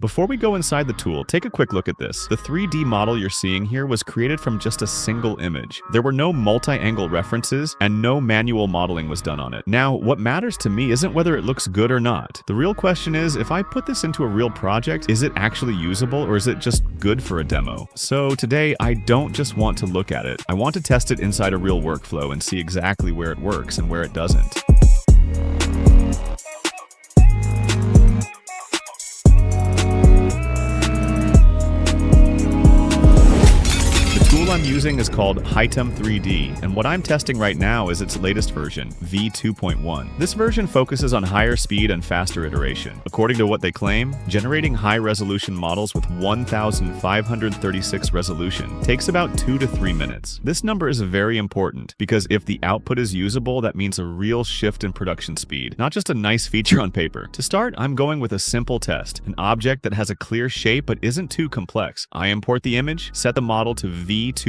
Before we go inside the tool, take a quick look at this. The 3D model you're seeing here was created from just a single image. There were no multi-angle references, and no manual modeling was done on it. Now, what matters to me isn't whether it looks good or not. The real question is, if I put this into a real project, is it actually usable or is it just good for a demo? So today, I don't just want to look at it. I want to test it inside a real workflow and see exactly where it works and where it doesn't. I'm using is called HeyGen 3D, and what I'm testing right now is its latest version, v2.1. This version focuses on higher speed and faster iteration. According to what they claim, generating high-resolution models with 1536 resolution takes about 2 to 3 minutes. This number is very important because if the output is usable, that means a real shift in production speed, not just a nice feature on paper. To start, I'm going with a simple test, an object that has a clear shape but isn't too complex. I import the image, set the model to v2.1,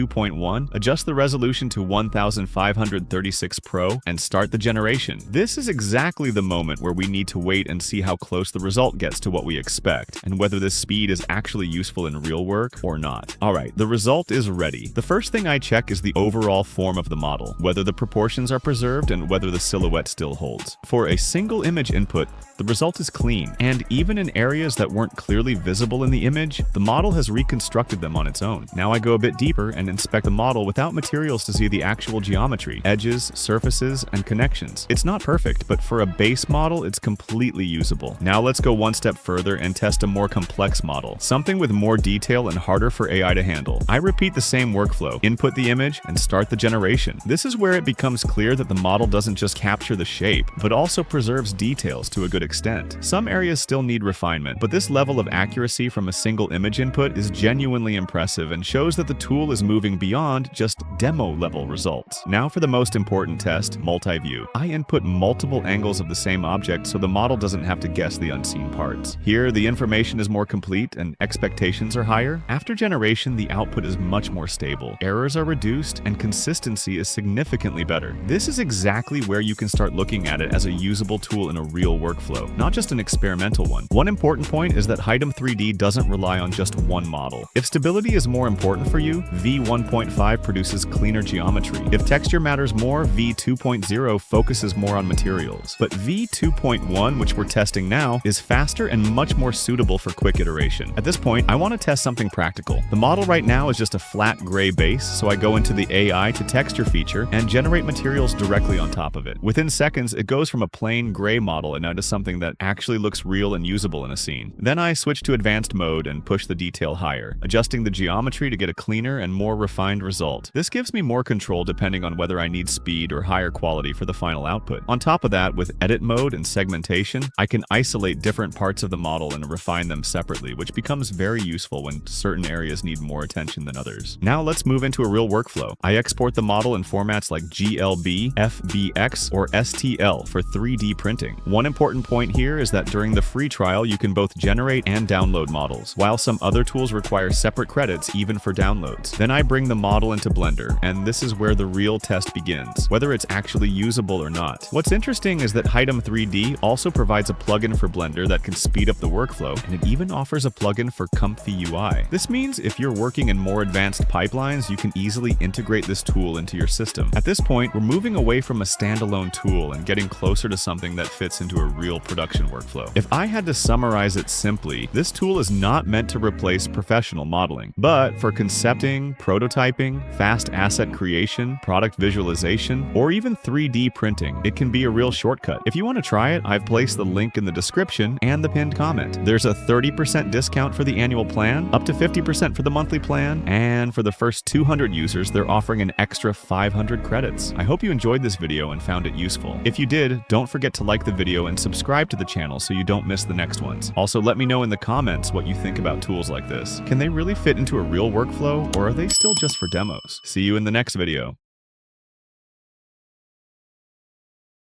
adjust the resolution to 1536 Pro, and start the generation. This is exactly the moment where we need to wait and see how close the result gets to what we expect, and whether this speed is actually useful in real work or not. Alright, the result is ready. The first thing I check is the overall form of the model, whether the proportions are preserved and whether the silhouette still holds. For a single image input, the result is clean, and even in areas that weren't clearly visible in the image, the model has reconstructed them on its own. Now I go a bit deeper and inspect the model without materials to see the actual geometry, edges, surfaces, and connections. It's not perfect, but for a base model, it's completely usable. Now let's go one step further and test a more complex model, something with more detail and harder for AI to handle. I repeat the same workflow, input the image, and start the generation. This is where it becomes clear that the model doesn't just capture the shape, but also preserves details to a good extent. Some areas still need refinement, but this level of accuracy from a single image input is genuinely impressive and shows that the tool is moving beyond just demo-level results. Now for the most important test, multi-view. I input multiple angles of the same object so the model doesn't have to guess the unseen parts. Here, the information is more complete and expectations are higher. After generation, the output is much more stable. Errors are reduced and consistency is significantly better. This is exactly where you can start looking at it as a usable tool in a real workflow, not just an experimental one. One important point is that HeyGen 3D doesn't rely on just one model. If stability is more important for you, v1.5 produces cleaner geometry. If texture matters more, v2.0 focuses more on materials. But v2.1, which we're testing now, is faster and much more suitable for quick iteration. At this point, I want to test something practical. The model right now is just a flat gray base, so I go into the AITexture feature and generate materials directly on top of it. Within seconds, it goes from a plain gray model and now to something that actually looks real and usable in a scene. Then I switch to advanced mode and push the detail higher, adjusting the geometry to get a cleaner and more refined result. This gives me more control depending on whether I need speed or higher quality for the final output. On top of that, with edit mode and segmentation, I can isolate different parts of the model and refine them separately, which becomes very useful when certain areas need more attention than others. Now let's move into a real workflow. I export the model in formats like GLB, FBX, or STL for 3D printing. One important point here is that during the free trial, you can both generate and download models, while some other tools require separate credits even for downloads. Then I bring the model into Blender, and this is where the real test begins, whether it's actually usable or not. What's interesting is that HeyGen 3D also provides a plugin for Blender that can speed up the workflow, and it even offers a plugin for Comfy UI. This means if you're working in more advanced pipelines, you can easily integrate this tool into your system. At this point, we're moving away from a standalone tool and getting closer to something that fits into a real production workflow. If I had to summarize it simply, this tool is not meant to replace professional modeling, but for concepting, prototyping, fast asset creation, product visualization, or even 3D printing, it can be a real shortcut. If you want to try it, I've placed the link in the description and the pinned comment. There's a 30% discount for the annual plan, up to 50% for the monthly plan, and for the first 200 users, they're offering an extra 500 credits. I hope you enjoyed this video and found it useful. If you did, don't forget to like the video and subscribe to the channel so you don't miss the next ones. Also, let me know in the comments what you think about tools like this. Can they really fit into a real workflow, or are they still just for demos? See you in the next video.